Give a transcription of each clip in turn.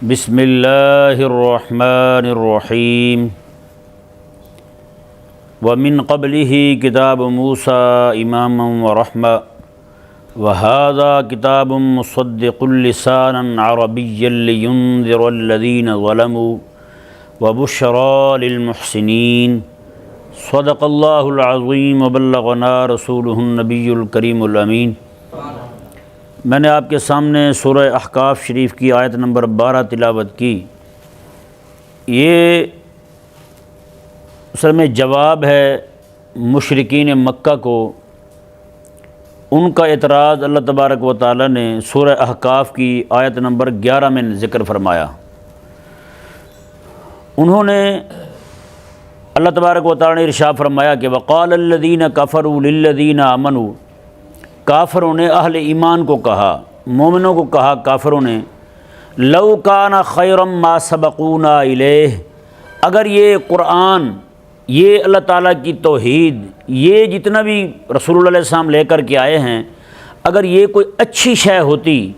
بسم اللہ الرحمن الرحیم ومن قبلہ کتاب موسیٰ اماما ورحمہ وہذا کتاب مصدق لسانا عربیا لینذر الذین ظلموا وبشرى للمحسنین صدق اللہ العظیم وبلغنا رسولہ النبی الکریم الامین۔ میں نے آپ کے سامنے سورہ احقاف شریف کی آیت نمبر 12 تلاوت کی۔ یہ اصل میں جواب ہے مشرکین مکہ کو، ان کا اعتراض اللہ تبارک و تعالی نے سورہ احقاف کی آیت نمبر 11 میں ذکر فرمایا۔ انہوں نے اللہ تبارک و تعالی نے ارشاد فرمایا کہ وقال الذین کفروا للذین آمنوا، کافروں نے اہل ایمان کو کہا، مومنوں کو کہا کافروں نے، لو کان خیرا ما سبقونا الیہ، اگر یہ قرآن، یہ اللہ تعالیٰ کی توحید، یہ جتنا بھی رسول اللہ علیہ السلام لے کر کے آئے ہیں، اگر یہ کوئی اچھی شے ہوتی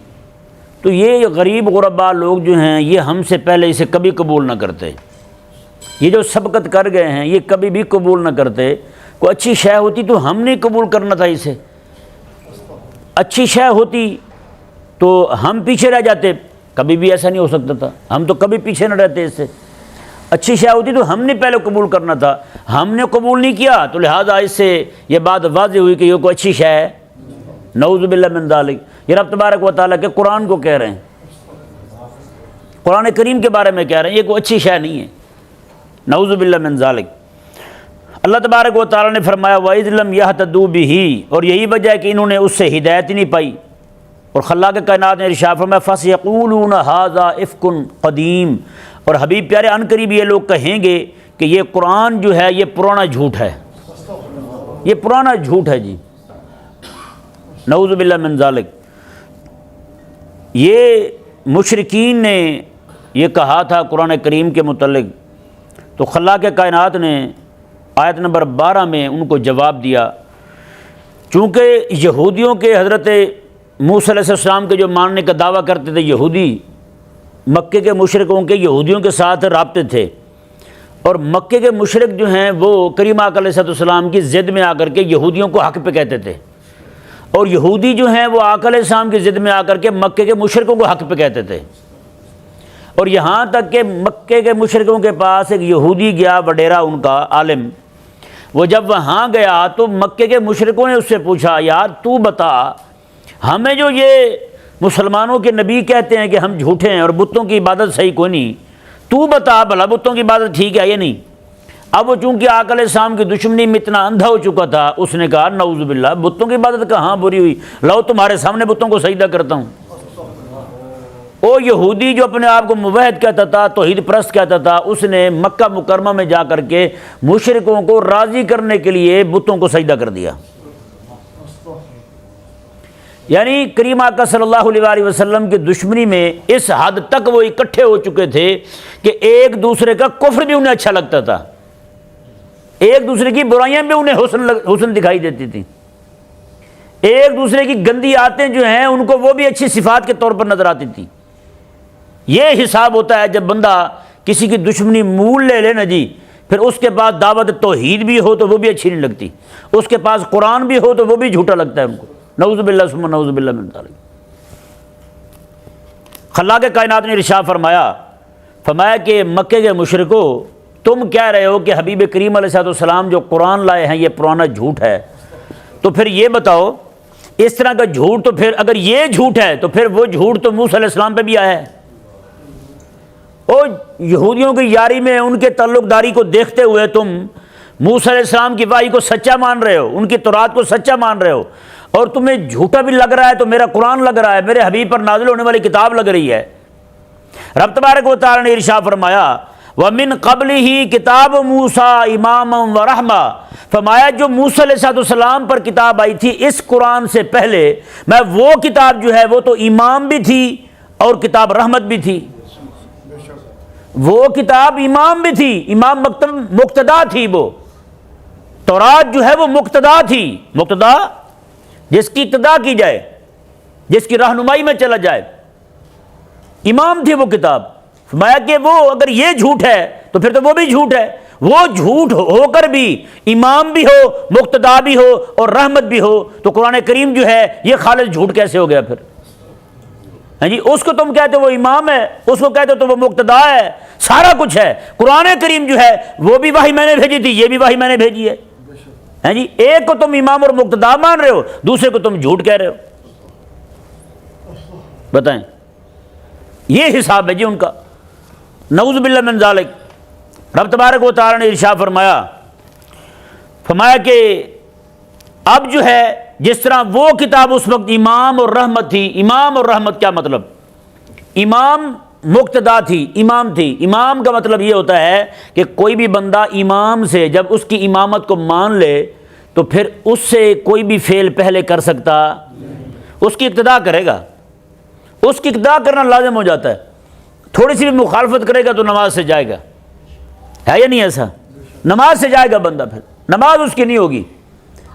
تو یہ غریب غربا لوگ جو ہیں یہ ہم سے پہلے اسے کبھی قبول نہ کرتے۔ یہ جو سبقت کر گئے ہیں یہ کبھی بھی قبول نہ کرتے۔ کوئی اچھی شے ہوتی تو ہم نے قبول کرنا تھا اسے، اچھی شے ہوتی تو ہم پیچھے رہ جاتے، کبھی بھی ایسا نہیں ہو سکتا تھا، ہم تو کبھی پیچھے نہ رہتے اس سے۔ اچھی شے ہوتی تو ہم نے پہلے قبول کرنا تھا، ہم نے قبول نہیں کیا تو لہٰذا اس سے یہ بات واضح ہوئی کہ یہ کوئی اچھی شے ہے۔ نعوذ باللہ من ذالک، یہ رب تبارک و تعالیٰ کے قرآن کو کہہ رہے ہیں، قرآن کریم کے بارے میں کہہ رہے ہیں، یہ کوئی اچھی شے نہیں ہے۔ نعوذ باللہ من ذالک۔ اللہ تبارک و تعالیٰ نے فرمایا وَإِذْ لَمْ يَهْتَدُوا بِهِ، اور یہی وجہ ہے کہ انہوں نے اس سے ہدایت ہی نہیں پائی۔ اور خلاق کائنات نے ارشاد فرمایا فَسَيَقُولُونَ هَذَا إِفْكٌ قَدِيمٌ، اور حبیب پیارے ان قریب یہ لوگ کہیں گے کہ یہ قرآن جو ہے یہ پرانا جھوٹ ہے، یہ پرانا جھوٹ ہے جی۔ نعوذ باللہ من ذالک۔ یہ مشرکین نے یہ کہا تھا قرآن کریم کے متعلق، تو خلاق کائنات نے آیت نمبر 12 میں ان کو جواب دیا۔ چونکہ یہودیوں کے حضرت موسیٰ علیہ السلام کے جو ماننے کا دعویٰ کرتے تھے یہودی، مکے کے مشرکوں کے یہودیوں کے ساتھ رابطے تھے، اور مکے کے مشرک جو ہیں وہ کریم آقا علیہ السلام کی ضد میں آ کر کے یہودیوں کو حق پہ کہتے تھے، اور یہودی جو ہیں وہ آقا علیہ السلام کی ضد میں آ کر کے مکے کے مشرکوں کو حق پہ کہتے تھے۔ اور یہاں تک کہ مکے کے مشرکوں کے پاس ایک یہودی گیا، وڈیرا ان کا عالم، وہ جب وہاں گیا تو مکے کے مشرکوں نے اس سے پوچھا یار تو بتا، ہمیں جو یہ مسلمانوں کے نبی کہتے ہیں کہ ہم جھوٹے ہیں اور بتوں کی عبادت صحیح کوئی نہیں، تو بتا بھلا بتوں کی عبادت ٹھیک ہے یا نہیں۔ اب وہ چونکہ آقا علیہ السلام کی دشمنی میں اتنا اندھا ہو چکا تھا، اس نے کہا نعوذ باللہ بتوں کی عبادت کہاں بری ہوئی، لاؤ تمہارے سامنے بتوں کو سجدہ کرتا ہوں۔ وہ یہودی جو اپنے آپ کو موحد کہتا تھا، توحید پرست کہتا تھا، اس نے مکہ مکرمہ میں جا کر کے مشرکوں کو راضی کرنے کے لیے بتوں کو سجدہ کر دیا۔ یعنی کریم آقا صلی اللہ علیہ وآلہ وسلم کی دشمنی میں اس حد تک وہ اکٹھے ہو چکے تھے کہ ایک دوسرے کا کفر بھی انہیں اچھا لگتا تھا، ایک دوسرے کی برائیاں بھی انہیں حسن دکھائی دیتی تھیں، ایک دوسرے کی گندی عادتیں جو ہیں ان کو وہ بھی اچھی صفات کے طور پر نظر آتی تھی۔ یہ حساب ہوتا ہے جب بندہ کسی کی دشمنی مول لے لے نا جی، پھر اس کے پاس دعوت توحید بھی ہو تو وہ بھی اچھی نہیں لگتی، اس کے پاس قرآن بھی ہو تو وہ بھی جھوٹا لگتا ہے ان کو۔ نعوذ باللہ ثم نعوذ باللہ من ذالک۔ خلاق کائنات نے ارشاد فرمایا کہ مکے کے مشرکو تم کہہ رہے ہو کہ حبیب کریم علیہ السلام جو قرآن لائے ہیں یہ پرانا جھوٹ ہے، تو پھر یہ بتاؤ اس طرح کا جھوٹ، تو پھر اگر یہ جھوٹ ہے تو پھر وہ جھوٹ تو موسیٰ علیہ السلام پہ بھی آیا ہے۔ اور یہودیوں کی یاری میں ان کے تعلق داری کو دیکھتے ہوئے تم موسیٰ علیہ السلام کی وحی کو سچا مان رہے ہو، ان کی تورات کو سچا مان رہے ہو، اور تمہیں جھوٹا بھی لگ رہا ہے تو میرا قرآن لگ رہا ہے، میرے حبیب پر نازل ہونے والی کتاب لگ رہی ہے۔ رب تبارک و تعالی نے ارشاد فرمایا وَمِن قَبْلِهِ کتاب موسیٰ اماما ورحمہ، فرمایا جو موسیٰ علیہ السلام پر کتاب آئی تھی اس قرآن سے پہلے، میں وہ کتاب جو ہے وہ تو امام بھی تھی اور کتاب رحمت بھی تھی۔ وہ کتاب امام بھی تھی، امام مقتدا تھی، وہ تورات جو ہے وہ مقتدا تھی، مقتدا جس کی اقتدا کی جائے، جس کی رہنمائی میں چلا جائے۔ امام تھی وہ کتاب. فرمایا کہ وہ اگر یہ جھوٹ ہے تو پھر تو وہ بھی جھوٹ ہے. وہ جھوٹ ہو کر بھی امام بھی ہو, مقتدا بھی ہو اور رحمت بھی ہو, تو قرآن کریم جو ہے یہ خالص جھوٹ کیسے ہو گیا پھر؟ ہاں جی, اس کو تم کہتے ہو وہ امام ہے, اس کو کہتے ہو تو وہ مقتدا ہے, سارا کچھ ہے. قرآن کریم جو ہے وہ بھی وحی میں نے بھیجی تھی, یہ بھی وحی میں نے بھیجی ہے. ہاں جی, ایک کو تم امام اور مقتدا مان رہے ہو, دوسرے کو تم جھوٹ کہہ رہے ہو. بتائیں, یہ حساب ہے جی ان کا. نعوذ باللہ من ذالک. رب تبارک و تعالی نے ارشاد فرمایا کہ اب جو ہے جس طرح وہ کتاب اس وقت امام اور رحمت تھی. امام اور رحمت کیا مطلب؟ امام مقتدا تھی, امام تھی. امام کا مطلب یہ ہوتا ہے کہ کوئی بھی بندہ امام سے جب اس کی امامت کو مان لے تو پھر اس سے کوئی بھی فعل پہلے کر سکتا, اس کی اقتدا کرے گا. اس کی اقتدا کرنا لازم ہو جاتا ہے. تھوڑی سی بھی مخالفت کرے گا تو نماز سے جائے گا, ہے یا نہیں ایسا؟ نماز سے جائے گا بندہ, پھر نماز اس کی نہیں ہوگی.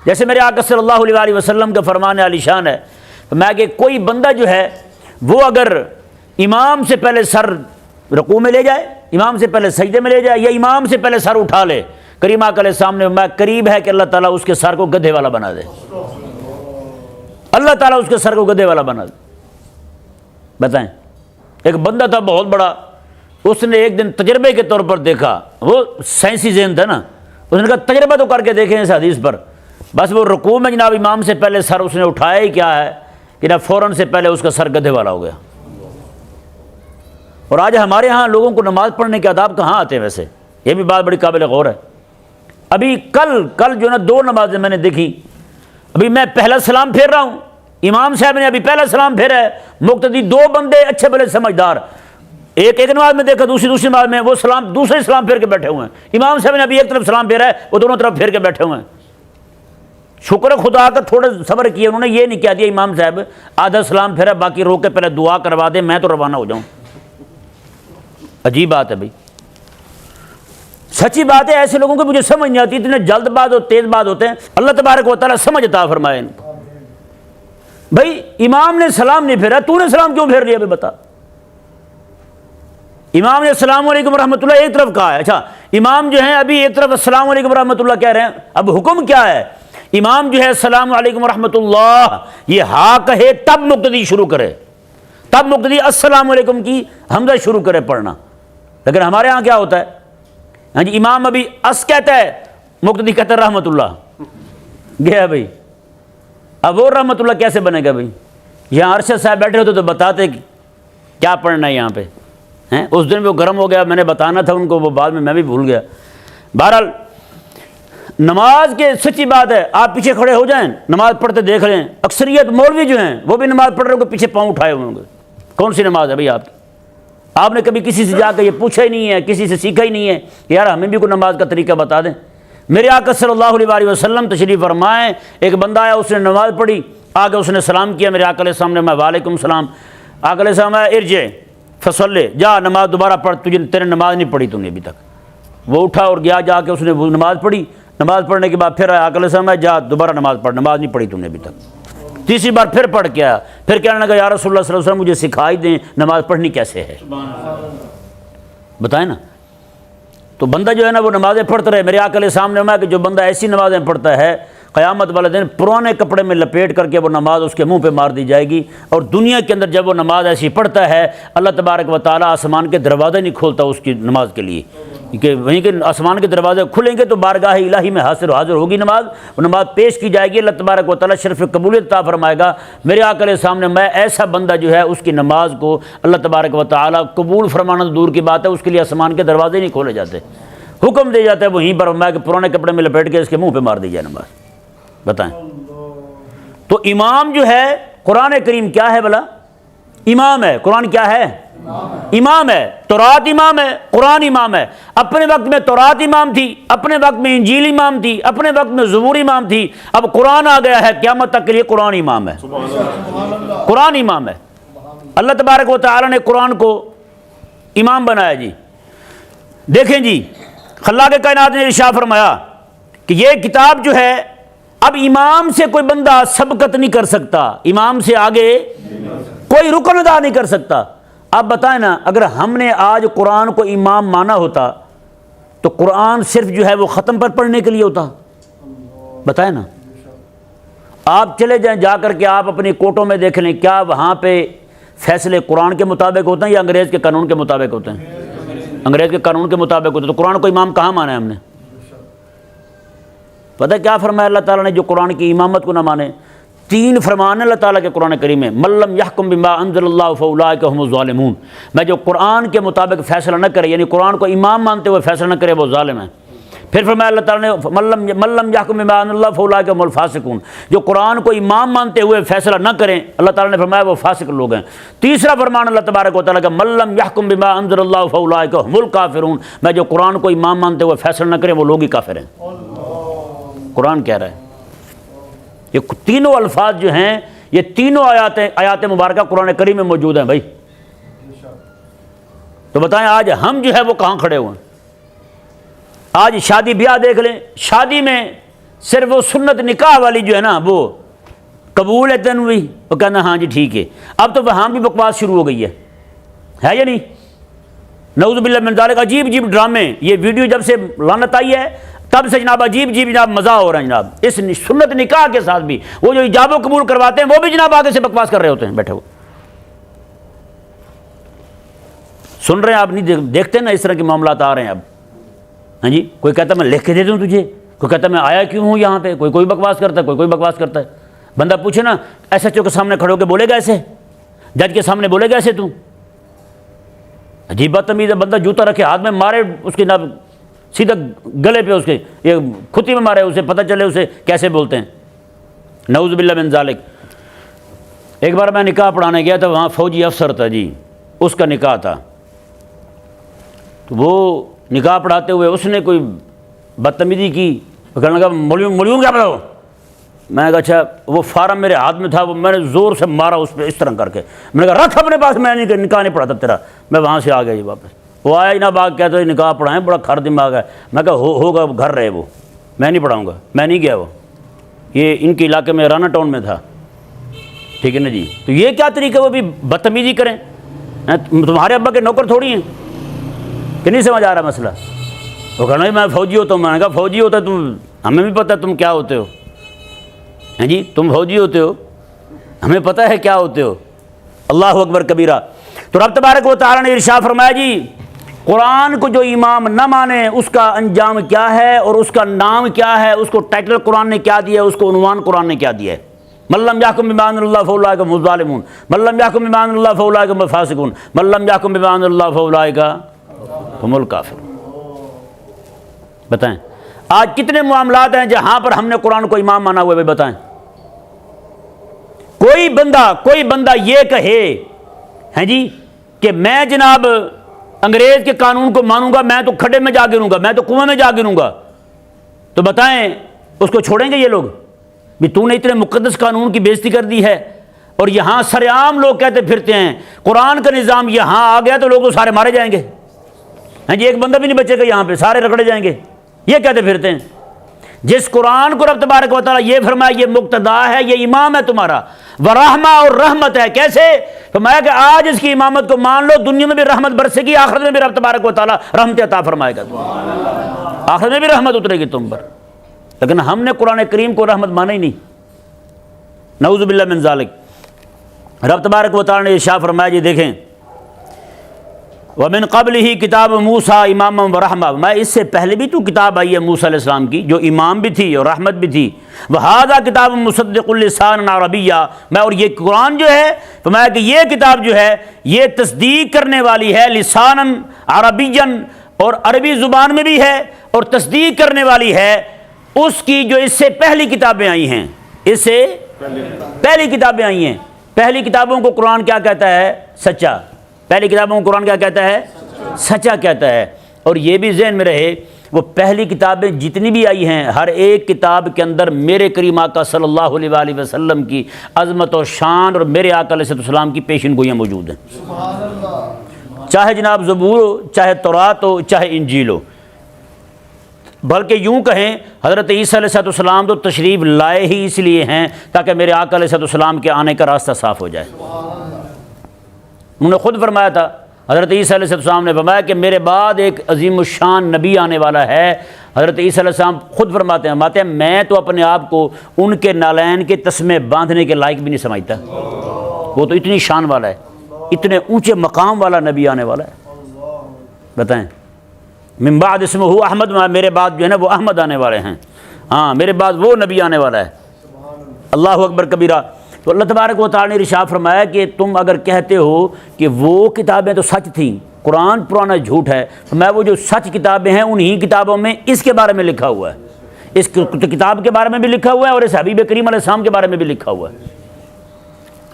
جیسے میرے آقا صلی اللہ علیہ وسلم کا فرمان عالی شان ہے, میں کہ کوئی بندہ جو ہے وہ اگر امام سے پہلے سر رکوع میں لے جائے, امام سے پہلے سجدے میں لے جائے, یا امام سے پہلے سر اٹھا لے, کریم آقا علیہ السلام نے میں قریب ہے کہ اللہ تعالیٰ اس کے سر کو گدھے والا بنا دے. اللہ تعالیٰ اس کے سر کو گدھے والا بنا دے. بتائیں, ایک بندہ تھا بہت بڑا, اس نے ایک دن تجربے کے طور پر دیکھا, وہ سائنسی ذہن تھا نا, اس نے کہا تجربہ تو کر کے دیکھیں اس حدیث پر. بس وہ رکوع میں جناب امام سے پہلے سر اس نے اٹھایا ہی کیا ہے کہ جناب فوراً سے پہلے اس کا سر گدھے والا ہو گیا. اور آج ہمارے ہاں لوگوں کو نماز پڑھنے کے آداب کہاں آتے ہیں ویسے؟ یہ بھی بات بڑی قابل غور ہے. ابھی کل جو نا 2 نمازیں میں نے دیکھی, ابھی میں پہلا سلام پھیر رہا ہوں, امام صاحب نے ابھی پہلا سلام پھیرا ہے, مقتدی 2 بندے اچھے بڑے سمجھدار, ایک نماز میں دیکھا, دوسری نماز میں وہ سلام دوسرے سلام پھیر کے بیٹھے ہوئے ہیں. امام صاحب نے ابھی ایک طرف سلام پھیرا ہے, وہ دونوں طرف پھیر کے بیٹھے ہوئے ہیں. شکر خدا کا تھوڑے صبر کیے, انہوں نے یہ نہیں کہہ دیا امام صاحب آدھا سلام پھیرا باقی روک کے پہلے دعا کروا دے, میں تو روانہ ہو جاؤں. عجیب بات ہے بھائی, سچی بات ہے. ایسے لوگوں کو مجھے سمجھ نہیں آتی, اتنے جلد باز اور تیز باز ہوتے ہیں. اللہ تبارک و تعالیٰ سمجھ عطا فرمائے ان کو. بھائی امام نے سلام نہیں پھیرا, تو نے سلام کیوں پھیر لیا بھائی بتا؟ امام نے السلام علیکم ورحمۃ اللہ ایک طرف کہا ہے, اچھا امام جو ہیں ابھی ایک طرف السلام علیکم ورحمۃ اللہ کہہ رہے ہیں, اب حکم کیا ہے؟ امام جو ہے السلام علیکم ورحمۃ اللہ یہ ہاں کہے تب مقتدی شروع کرے, تب مقتدی السلام علیکم کی حمزہ شروع کرے پڑھنا. لیکن ہمارے ہاں کیا ہوتا ہے, ہاں جی امام ابھی اس کہتا ہے, مقتدی کہتا ہے رحمۃ اللہ, گیا بھائی. اب وہ رحمۃ اللہ کیسے بنے گا بھائی؟ یہاں ارشد صاحب بیٹھے ہوتے تو بتاتے کیا پڑھنا ہے یہاں پہ. اس دن وہ گرم ہو گیا, میں نے بتانا تھا ان کو, وہ بعد میں بھی بھول گیا. بہرحال نماز کے سچی بات ہے, آپ پیچھے کھڑے ہو جائیں, نماز پڑھتے دیکھ رہے ہیں. اکثریت مولوی جو ہیں وہ بھی نماز پڑھ رہے ہوں گے, پیچھے پاؤں اٹھائے ہوئے ہوں گے. کون سی نماز ہے بھائی آپ کی؟ آپ نے کبھی کسی سے جا کے یہ پوچھا ہی نہیں ہے, کسی سے سیکھا ہی نہیں ہے کہ یار ہمیں بھی کوئی نماز کا طریقہ بتا دیں. میرے آقا صلی اللہ علیہ وسلم تشریف فرمائیں, ایک بندہ آیا, اس نے نماز پڑھی, آگے اس نے سلام کیا میرے آقا علیہ السلام نے, میں وعلیکم السلام. آقا علیہ السلام ارجع فصلی, جا نماز دوبارہ پڑھ, تیرے نماز نہیں پڑھی تو نے ابھی تک. وہ اٹھا اور گیا, جا کے اس نے وہ نماز پڑھی. نماز پڑھنے کے بعد پھر آیا, آقا علیہ السلام جا دوبارہ نماز پڑھ, نماز نہیں پڑھی تو نے ابھی تک. تیسری بار پھر پڑھ کے آیا, پھر کہنے لگا یا رسول اللہ صلی اللہ علیہ وسلم مجھے سکھائی دیں نماز پڑھنی کیسے ہے, بتائیں نا. تو بندہ جو ہے نا وہ نمازیں پڑھتا رہے. میرے آقا علیہ السلام نے فرمایا کہ جو بندہ ایسی نمازیں پڑھتا ہے قیامت والے دن پرانے کپڑے میں لپیٹ کر کے وہ نماز اس کے منہ پہ مار دی جائے گی. اور دنیا کے اندر جب وہ نماز ایسی پڑھتا ہے, اللہ تبارک و تعالیٰ آسمان کے دروازے نہیں کھولتا اس کی نماز کے لیے, کہ وہیں کے آسمان کے دروازے کھلیں گے تو بارگاہ الہی میں حاضر ہوگی نماز, وہ نماز پیش کی جائے گی. اللہ تبارک و تعالیٰ شرف قبولیت عطا فرمائے گا. میرے آقا علیہ السلام نے, میں ایسا بندہ جو ہے اس کی نماز کو اللہ تبارک و تعالیٰ قبول فرمانا تو دور کی بات ہے, اس کے لیے آسمان کے دروازے نہیں کھولے جاتے, حکم دے جاتا ہے وہیں پر میں کہ پرانے کپڑے میں لپیٹ کے اس کے منہ پہ مار دی جائے نماز. بتائیں. تو امام جو ہے قرآن کریم کیا ہے بھلا؟ امام ہے. قرآن کیا ہے؟ امام ہے. تورات امام ہے, قرآن امام ہے. اپنے وقت میں تورات امام تھی, اپنے وقت میں انجیل امام تھی, اپنے وقت میں زبور امام تھی. اب قرآن آ گیا ہے, قیامت تک کے لیے قرآن امام ہے. قرآن امام ہے. اللہ تبارک و تعالی نے قرآن کو امام بنایا جی. دیکھیں جی, خلاق کائنات نے ارشاد فرمایا کہ یہ کتاب جو ہے اب امام سے کوئی بندہ سبقت نہیں کر سکتا, امام سے آگے کوئی رکن ادا نہیں کر سکتا. اب بتائیں نا، اگر ہم نے آج قرآن کو امام مانا ہوتا تو قرآن صرف جو ہے وہ ختم پر پڑھنے کے لیے ہوتا؟ بتائیں نا۔ آپ چلے جائیں جا کر کے آپ اپنی کوٹوں میں دیکھ لیں، کیا وہاں پہ فیصلے قرآن کے مطابق ہوتے ہیں یا انگریز کے قانون کے مطابق ہوتے ہیں؟ انگریز کے قانون کے مطابق ہوتے ہیں۔ تو قرآن کو امام کہاں مانا ہے ہم نے؟ پتہ کیا فرمایا اللہ تعالیٰ نے جو قرآن کی امامت کو نہ مانے؟ 3 فرمان ہیں اللہ تعالیٰ کے قرآن کریم میں، من لم یحکم بما انزل اللہ فاولئک هم الظالمون، میں جو قرآن کے مطابق فیصلہ نہ کرے، یعنی قرآن کو امام مانتے ہوئے فیصلہ نہ کرے، وہ ظالم ہے۔ پھر فرمایا اللہ تعالیٰ نے من لم یحکم بما انزل اللہ فاولئک هم الفاسقون، جو قرآن کو امام مانتے ہوئے فیصلہ نہ کریں، اللہ تعالیٰ نے فرمایا وہ فاسق لوگ ہیں۔ تیسرا فرمان اللہ تبارک و تعالیٰ کا، من لم یحکم بما انزل اللہ فاولئک هم الکافرون، میں جو قرآن کو امام مانتے ہوئے فیصلہ نہ کریں وہ لوگ ہی کافر ہیں۔ قرآن کہہ رہا ہے۔ یہ تینوں الفاظ جو ہیں، یہ تینوں آیات مبارکہ قرآن کریم میں موجود ہیں بھائی۔ تو بتائیں آج ہم جو ہے وہ کہاں کھڑے ہوئے ہیں؟ آج شادی بیاہ دیکھ لیں، شادی میں صرف وہ سنت نکاح والی جو ہے نا وہ قبول ہے تینوں بھی، وہ کہنا ہاں جی ٹھیک ہے۔ اب تو وہاں بھی بکواس شروع ہو گئی ہے یا نہیں؟ نعوذ باللہ من ذالک، عجیب عجیب ڈرامے، یہ ویڈیو جب سے لعنت آئی ہے تب سے جناب عجیب عجیب جناب مزہ ہو رہا ہے جناب۔ اس سنت نکاح کے ساتھ بھی وہ جو ایجاب و قبول کرواتے ہیں وہ بھی جناب آگے سے بکواس کر رہے ہوتے ہیں بیٹھے ہوئے۔ سن رہے ہیں آپ؟ نہیں دیکھتے نا اس طرح کے معاملات آ رہے ہیں اب؟ ہاں جی، کوئی کہتا ہے میں لکھ کے دے دوں تجھے، کوئی کہتا ہے میں آیا کیوں ہوں یہاں پہ، کوئی بکواس کرتا ہے، کوئی بکواس کرتا ہے۔ بندہ پوچھے نا ایس ایچ او کے سامنے کھڑے ہو کے بولے گا ایسے؟ جج کے سامنے بولے گا ایسے؟ تو عجیب بدتمیز ہے، بندہ جوتا رکھے ہاتھ میں مارے اس کی نہ سیدھا گلے پہ، اس کے یہ کھتی میں مارے، اسے پتہ چلے اسے کیسے بولتے ہیں۔ نعوذ باللہ من ذالک۔ ایک بار میں نکاح پڑھانے گیا تھا، وہاں فوجی افسر تھا جی، اس کا نکاح تھا، تو وہ نکاح پڑھاتے ہوئے اس نے کوئی بدتمیزی کی، وہ کہنے لگا مولوی کیا پڑھاؤ؟ میں نے کہا اچھا، وہ فارم میرے ہاتھ میں تھا، وہ میں نے زور سے مارا اس پہ اس طرح کر کے، میں نے کہا رکھ اپنے پاس، میں نکاح نہیں پڑھاتا تیرا۔ میں وہاں سے آ گیا جی واپس۔ وہ آیا جناب آگ کہتا ہے نکاح پڑھائیں، بڑا کھر دماغ ہے۔ میں کہا ہوگا گھر رہے، وہ میں نہیں پڑھاؤں گا، میں نہیں گیا، وہ یہ ان کے علاقے میں رانا ٹاؤن میں تھا، ٹھیک ہے نا جی۔ تو یہ کیا طریقہ وہ بھی بدتمیزی کریں؟ تمہارے ابا کے نوکر تھوڑی ہیں کہ نہیں سمجھ آ رہا مسئلہ؟ وہ کہنا میں فوجی ہوتا ہوں۔ میں نے کہا فوجی ہوتا ہے تم، ہمیں بھی پتہ ہے تم کیا ہوتے ہو، ہیں جی، تم فوجی ہوتے ہو، ہمیں پتہ ہے کیا ہوتے ہو۔ اللہ اکبر کبیرہ۔ تو رب تبارک و تعالیٰ نے ارشاد فرمایا جی قرآن کو جو امام نہ مانے اس کا انجام کیا ہے اور اس کا نام کیا ہے، اس کو ٹائٹل قرآن نے کیا دیا ہے، اس کو عنوان قرآن نے کیا دیا ہے؟ من لم یحکم بما انزل اللہ فاولئک هم الظالمون، من لم یحکم بما انزل اللہ فاولئک هم الفاسقون، من لم یحکم بما انزل اللہ فاولئک هم الکافرون۔ بتائیں آج کتنے معاملات ہیں جہاں پر ہم نے قرآن کو امام مانا ہوا ہے؟ بتائیں کوئی بندہ یہ کہے ہیں جی کہ میں جناب انگریز کے قانون کو مانوں گا، میں تو کھڈے میں جا گروں گا، میں تو کنویں میں جا گروں گا، تو بتائیں اس کو چھوڑیں گے یہ لوگ؟ بھی تو نے اتنے مقدس قانون کی بےزتی کر دی ہے، اور یہاں سر عام لوگ کہتے پھرتے ہیں قرآن کا نظام یہاں آ گیا تو لوگ تو سارے مارے جائیں گے، ہیں جی، ایک بندہ بھی نہیں بچے گا یہاں پہ، سارے رگڑے جائیں گے، یہ کہتے پھرتے ہیں۔ جس قرآن کو رب تبارک و تعالیٰ یہ فرمایا یہ مقتدا ہے، یہ امام ہے تمہارا، ورحمہ اور رحمت ہے، کیسے فرمایا کہ آج اس کی امامت کو مان لو، دنیا میں بھی رحمت برسے گی، آخرت میں بھی رب تبارک و تعالیٰ رحمت عطا فرمائے گا، آخرت میں بھی رحمت اترے گی تم پر۔ لیکن ہم نے قرآن کریم کو رحمت مانا ہی نہیں، نعوذ باللہ من ذالک۔ رب تبارک و تعالیٰ نے ارشاد فرمایا جی دیکھیں وَمِن قَبْلِهِ کتاب موسیٰ اماما ورحمہ، میں اس سے پہلے بھی تو کتاب آئی ہے موسیٰ علیہ السلام کی جو امام بھی تھی اور رحمت بھی تھی، وَهَذَا کتاب مصدق لسانا عربیہ، میں اور یہ قرآن جو ہے فرمایا کہ یہ کتاب جو ہے یہ تصدیق کرنے والی ہے لسانا عربیا، اور عربی زبان میں بھی ہے، اور تصدیق کرنے والی ہے اس کی جو اس سے پہلی کتابیں آئی ہیں، اس سے پہلی کتابیں آئی ہیں۔ پہلی کتابوں کو قرآن کیا کہتا ہے؟ سچا۔ پہلی کتابوں کو قرآن کیا کہتا ہے؟ سچا کہتا ہے۔ اور یہ بھی ذہن میں رہے وہ پہلی کتابیں جتنی بھی آئی ہیں ہر ایک کتاب کے اندر میرے کریم آقا صلی اللہ علیہ وآلہ وسلم کی عظمت و شان اور میرے آقا علیہ السلام کی پیشن گوئیاں موجود ہیں، چاہے جناب زبور ہو، چاہے تورات ہو، چاہے انجیل ہو۔ بلکہ یوں کہیں حضرت عیسیٰ علیہ السلام تو تشریف لائے ہی اس لیے ہیں تاکہ میرے آقا علیہ السلام کے آنے کا راستہ صاف ہو جائے۔ انہوں نے خود فرمایا تھا، حضرت عیسیٰ علیہ السلام نے فرمایا کہ میرے بعد ایک عظیم الشان نبی آنے والا ہے۔ حضرت عیسیٰ علیہ السلام خود فرماتے ہیں میں تو اپنے آپ کو ان کے نالین کے تسمے باندھنے کے لائق بھی نہیں سمجھتا، وہ تو اتنی شان والا ہے، اتنے اونچے مقام والا نبی آنے والا ہے۔ بتائیں، من بعد اسمہ احمد، میرے بعد جو ہے نا وہ احمد آنے والے ہیں، ہاں میرے بعد وہ نبی آنے والا ہے۔ اللہ اکبر کبیرہ۔ تو اللہ تبارک و تعالی نے ارشاد فرمایا کہ تم اگر کہتے ہو کہ وہ کتابیں تو سچ تھیں، قرآن پرانا جھوٹ ہے، تو میں وہ جو سچ کتابیں ہیں انہی کتابوں میں اس کے بارے میں لکھا ہوا ہے، اس کتاب کے بارے میں بھی لکھا ہوا ہے اور اس حبیب کریم علیہ السلام کے بارے میں بھی لکھا ہوا ہے۔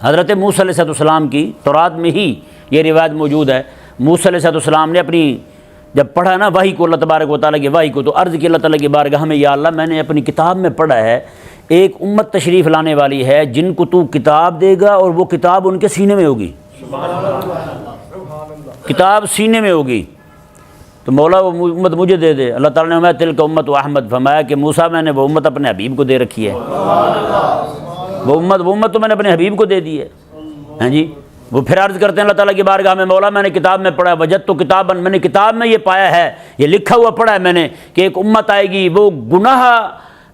حضرت موسیٰ علیہ السلام کی تورات میں ہی یہ روایت موجود ہے۔ موسیٰ علیہ السلام نے اپنی جب پڑھا نا وحی کو، اللہ تبارک و تعالیٰ کی وحی کو، تو عرض کی اللہ تعالیٰ کی بارگاہ میں، یا اللہ میں نے اپنی کتاب میں پڑھا ہے ایک امت تشریف لانے والی ہے جن کو تو کتاب دے گا اور وہ کتاب ان کے سینے میں ہوگی، کتاب سینے میں ہوگی، تو مولا وہ امت مجھے دے دے۔ اللہ تعالیٰ نے فرمایا تلک امت و احمد، فرمایا کہ موسیٰ میں نے وہ امت اپنے حبیب کو دے رکھی ہے، وہ امت تو میں نے اپنے حبیب کو دے دی ہے۔ ہاں جی، وہ پھر عرض کرتے ہیں اللہ تعالیٰ کی بارگاہ میں، مولا میں نے کتاب میں پڑھا، وجد تو کتاب، میں نے کتاب میں یہ پایا ہے، یہ لکھا ہوا پڑھا ہے میں نے کہ ایک امت آئے گی، وہ گناہ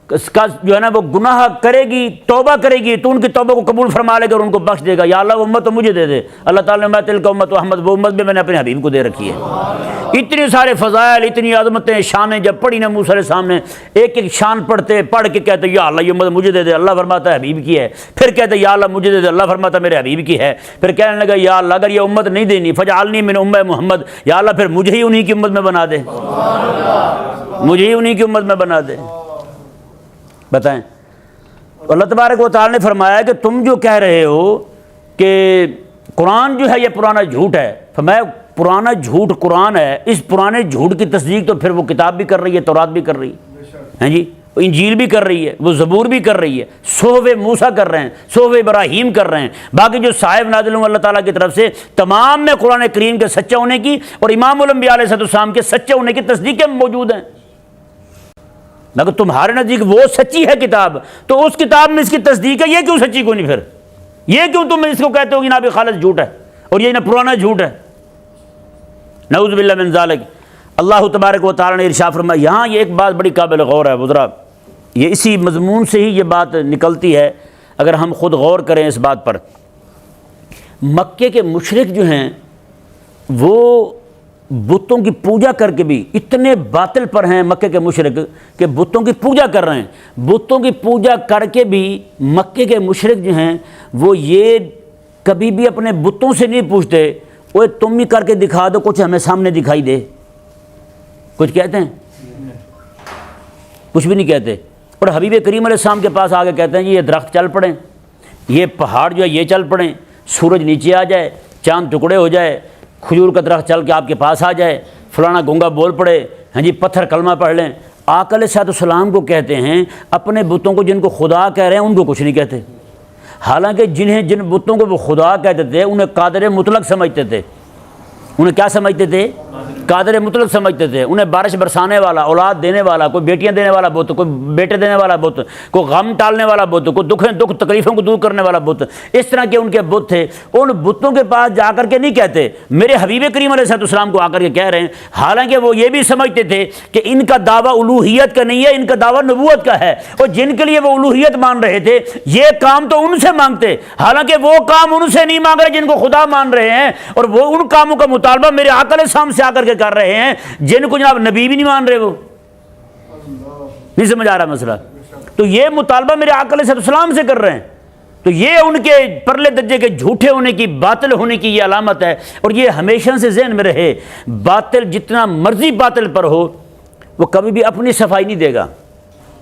کا جو ہے نا وہ گناہ کرے گی، توبہ کرے گی، تو ان کی توبہ کو قبول فرما لے گا اور ان کو بخش دے گا۔ یا اللہ وہ امت تو مجھے دے دے۔ اللہ تعالیٰ نے تلک امت و احمد، وہ امت بھی میں نے اپنے حبیب کو دے رکھی ہے۔ اتنے سارے فضائل، اتنی عظمتیں، شانیں جب پڑھی نا موسیٰ علیہ السلام نے، ایک ایک شان پڑھ کے کہتے یا اللہ یہ امت مجھے دے دے، اللہ فرماتا ہے حبیب کی ہے۔ پھر کہتے یا اللہ مجھے دے دے، اللہ فرماتا میرے حبیب کی ہے۔ پھر کہنے لگا یا اللہ اگر یہ امت نہیں دینی فجعلنی من امہ محمد، یا اللہ پھر مجھے ہی انہی کی امت میں بنا دے، مجھے ہی انہی کی امت میں بنا دے۔ بتائیں، اللہ تبارک و تعالی نے فرمایا کہ تم جو کہہ رہے ہو کہ قرآن جو ہے یہ پرانا جھوٹ ہے، فرمایا پرانا جھوٹ قرآن ہے، اس پرانے جھوٹ کی تصدیق تو پھر وہ کتاب بھی کر رہی ہے، تورات بھی کر رہی ہے، ہیں جی، وہ انجیل بھی کر رہی ہے، وہ زبور بھی کر رہی ہے، صحف موسیٰ کر رہے ہیں، صحف ابراہیم کر رہے ہیں، باقی جو صحائف نازل ہوں اللہ تعالیٰ کی طرف سے تمام میں قرآن کریم کے سچے ہونے کی اور امام الانبیاء علیہ السلام کے سچے ہونے کی تصدیقیں موجود ہیں۔ مگر تمہارے نزدیک وہ سچی ہے کتاب، تو اس کتاب میں اس کی تصدیق ہے، یہ کیوں سچی کو نہیں؟ پھر یہ کیوں تم اس کو کہتے ہو کہ جناب خالص جھوٹ ہے اور یہ نہ پرانا جھوٹ ہے؟ نعوذ باللہ من ذالک۔ اللہ تبارک و تعالی نے ارشاد فرمایا، یہاں یہ ایک بات بڑی قابل غور ہے بزرگ، یہ اسی مضمون سے ہی یہ بات نکلتی ہے اگر ہم خود غور کریں اس بات پر۔ مکے کے مشرک جو ہیں وہ بتوں کی پوجا کر کے بھی اتنے باطل پر ہیں، مکے کے مشرک، کہ بتوں کی پوجا کر رہے ہیں، بتوں کی پوجا کر کے بھی مکے کے مشرک جو ہیں وہ یہ کبھی بھی اپنے بتوں سے نہیں پوچھتے وہ تم ہی کر کے دکھا دو کچھ ہمیں سامنے دکھائی دے، کچھ کہتے ہیں؟ کچھ بھی نہیں کہتے۔ اور حبیب کریم علیہ السلام کے پاس آگے کہتے ہیں جی یہ درخت چل پڑیں، یہ پہاڑ جو ہے یہ چل پڑیں، سورج نیچے آ جائے، چاند ٹکڑے ہو جائے، کھجور کا درخت چل کے آپ کے پاس آ جائے، فلانا گونگا بول پڑے، ہاں جی پتھر کلمہ پڑھ لیں۔ آقا علیہ السلام کو کہتے ہیں اپنے بتوں کو جن کو خدا کہہ رہے ہیں ان کو کچھ نہیں کہتے، حالانکہ جن بتوں کو وہ خدا کہتے تھے انہیں قادر مطلق سمجھتے تھے، انہیں کیا سمجھتے تھے؟ قادر مطلق سمجھتے تھے، انہیں بارش برسانے والا، اولاد دینے والا، کوئی بیٹیاں دینے والا بت، کوئی بیٹے دینے والا بت، کوئی غم ٹالنے والا بت، کوئی دکھ تکلیفوں کو دور کرنے والا بت، اس طرح کے ان کے بت تھے۔ ان بتوں کے پاس جا کر کے نہیں کہتے، میرے حبیب کریم علیہ السلام کو آ کر کے کہہ رہے ہیں، حالانکہ وہ یہ بھی سمجھتے تھے کہ ان کا دعویٰ الوہیت کا نہیں ہے، ان کا دعویٰ نبوت کا ہے، اور جن کے لیے وہ الوہیت مان رہے تھے یہ کام تو ان سے مانگتے، حالانکہ وہ کام ان سے نہیں مانگ رہے جن کو خدا مان رہے ہیں، اور وہ ان کاموں کا مطالبہ میرے آقا علیہ السلام سے آ کر کے کر رہے ہیں جن کو جناب نبی بھی نہیں مان رہے۔ وہ نہیں سمجھ آ رہا مسئلہ؟ تو یہ مطالبہ میرے آقا علیہ السلام سے کر رہے ہیں، تو یہ ان کے پرلے درجے کے جھوٹے ہونے کی، باطل ہونے کی یہ علامت ہے۔ اور یہ ہمیشہ سے ذہن میں رہے، باطل جتنا مرضی باطل پر ہو وہ کبھی بھی اپنی صفائی نہیں دے گا،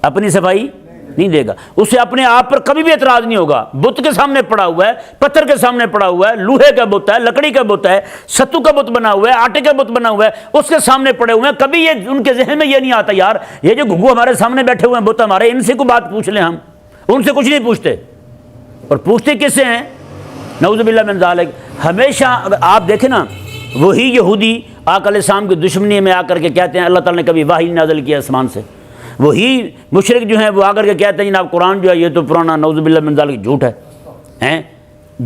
اپنی صفائی نہیں دے گا، اسے اپنے آپ پر کبھی بھی اعتراض نہیں ہوگا۔ بت کے سامنے پڑا ہوا ہے، پتھر کے سامنے پڑا ہوا ہے، لوہے کا بت ہے، لکڑی کا بت ہے، ستو کا بت بنا ہوا ہے، آٹے کا بت بنا ہوا ہے، اس کے سامنے پڑے ہوئے ہیں، کبھی یہ ان کے ذہن میں یہ نہیں آتا یار یہ جو گھگو ہمارے سامنے بیٹھے ہوئے ہیں بت ہمارے، ان سے کوئی بات پوچھ لیں، ہم ان سے کچھ نہیں پوچھتے۔ اور پوچھتے کس سے ہیں؟ نعوذ باللہ من ذالک۔ ہمیشہ آپ دیکھیں نا، وہی یہودی آقا علیہ السلام کی دشمنی میں آ کر کے کہتے ہیں اللہ تعالیٰ نے کبھی وحی نہیں نازل کیا آسمان سے، وہی مشرک جو ہیں وہ آ کر کے کہتے ہیں جناب قرآن جو ہے یہ تو پرانا نعوذ باللہ من ذالک جھوٹ ہے، ہیں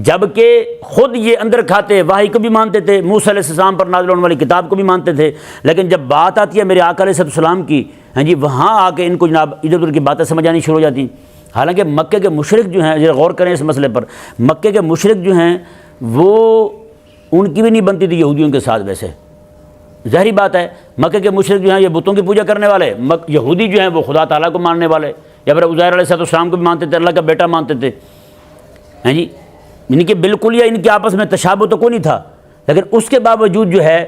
جبکہ خود یہ اندر کھاتے وحی کو بھی مانتے تھے، موسیٰ علیہ السلام پر نازل ہونے والی کتاب کو بھی مانتے تھے، لیکن جب بات آتی ہے میرے آقا علیہ السلام کی، ہاں جی، وہاں آ کے ان کو جناب ادھر ادھر کی باتیں سمجھ آنی شروع ہو جاتی. حالانکہ مکے کے مشرک جو ہیں، ذرا غور کریں اس مسئلے پر، مکے کے مشرک جو ہیں وہ ان کی بھی نہیں بنتی تھی یہودیوں کے ساتھ. ویسے ظاہری بات ہے مکے کے مشرک جو ہیں یہ بتوں کی پوجا کرنے والے، یہودی جو ہیں وہ خدا تعالیٰ کو ماننے والے، یا پھر عزیر علیہ السلام کو بھی مانتے تھے، اللہ کا بیٹا مانتے تھے. ہیں جی، ان کے بالکل یا ان کے آپس میں تشابہ تو کوئی نہیں تھا، لیکن اس کے باوجود جو ہے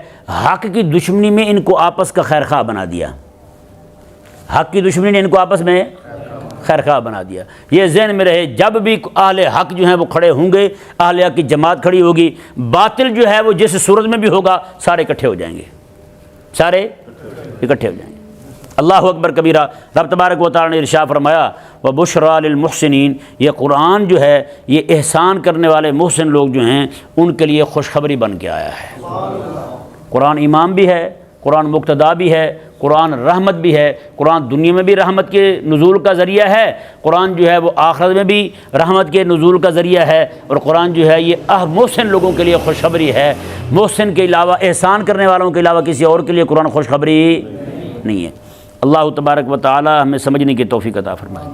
حق کی دشمنی میں ان کو آپس کا خیر خواہ بنا دیا. حق کی دشمنی نے ان کو آپس میں خیر خواہ بنا دیا. یہ ذہن میں رہے، جب بھی اہل حق جو ہیں وہ کھڑے ہوں گے، اہل حق کی جماعت کھڑی ہوگی، باطل جو ہے وہ جس صورت میں بھی ہوگا سارے اکٹھے ہو جائیں گے، سارے اکٹھے ہو جائیں گے. اللہ اکبر کبیرہ. رب تبارک و تعالیٰ نے ارشاد فرمایا وَبُشْرَىٰ لِلْمُحْسِنِينَ، یہ قرآن جو ہے یہ احسان کرنے والے محسن لوگ جو ہیں ان کے لیے خوشخبری بن کے آیا ہے. قرآن امام بھی ہے، قرآن مقتدا بھی ہے، قرآن رحمت بھی ہے. قرآن دنیا میں بھی رحمت کے نزول کا ذریعہ ہے، قرآن جو ہے وہ آخرت میں بھی رحمت کے نزول کا ذریعہ ہے، اور قرآن جو ہے یہ محسن لوگوں کے لیے خوشخبری ہے. محسن کے علاوہ، احسان کرنے والوں کے علاوہ کسی اور کے لیے قرآن خوشخبری نہیں ہے. اللہ تبارک و تعالی ہمیں سمجھنے کی توفیق عطا فرمائے.